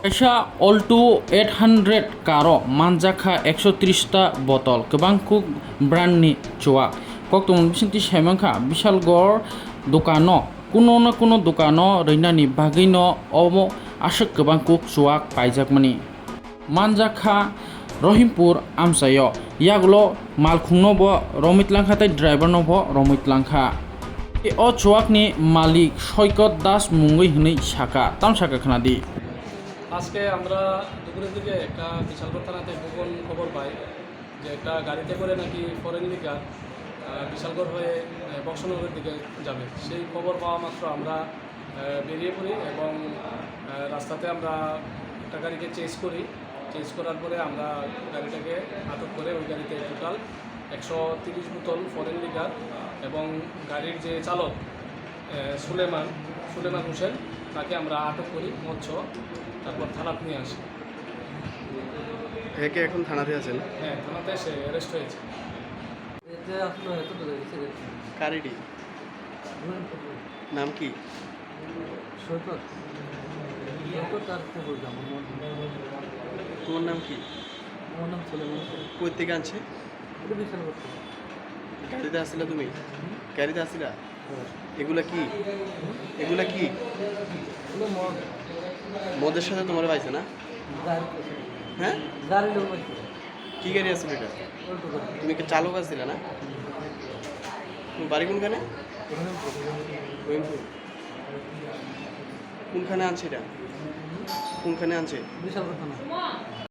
Kaisa Alto 800 karo manjaka 130 botol kebangkuk brandni cuak kok tung bisinti semangka bishal gor dokano kuno na kuno dokano reinani bagino omo ashek kebangkuk cuak paijakmani manjaka Rohimpur Amsayo yaglo malkhungno bo romitlangkha tai driver no bo romitlangkha o cuakni malik Soykot Das mungoi hini saka tam saka khnadi আজকে আমরা দুপুরের দিকে একটা বিশালগড় থানাতে গোপন খবর পাই যে একটা গাড়িতে করে নাকি ফরেন লিগার বিশালগড় হয়ে বক্সনগরের দিকে যাবে। সেই খবর পাওয়া মাত্র আমরা বেরিয়ে পড়ি এবং রাস্তাতে আমরা একটা গাড়িকে চেজ করার পরে আমরা গাড়িটাকে আটক করে ওই গাড়িতে টোটাল 130 বোতল ফরেন লিগার এবং গাড়ির যে চালক সুলেমান হোসেন তাকে আমরা আটক করি মৎস্য, তারপর থানাতে নিয়ে আসি। একে এখন থানাতে আছেন? হ্যাঁ, থানাতে এসে অ্যারেস্ট হয়েছে। কারিডি নাম কি? সৈকত আর কে বলতাম তোমার নাম কি? আমার নাম সুলেমান। কই থেকে আনছে? এটা বিশাল করতে গাড়িতে আসছিলা তুমি? গাড়িতে আসছিলা? এগুলা কি? এগুলা কি? মদের সাথে তোমার পাইছে না? হ্যাঁ, গাড়ি লোক পাইছে। কি গাড়ি আসছিল এটা? তুমি কি চালক আসছিলা না? তুমি বাড়ি কোনখানে? রহিমপুর। কোনখানে আনছে এটা? কোনখানে আনছে? বিশাল কথা না।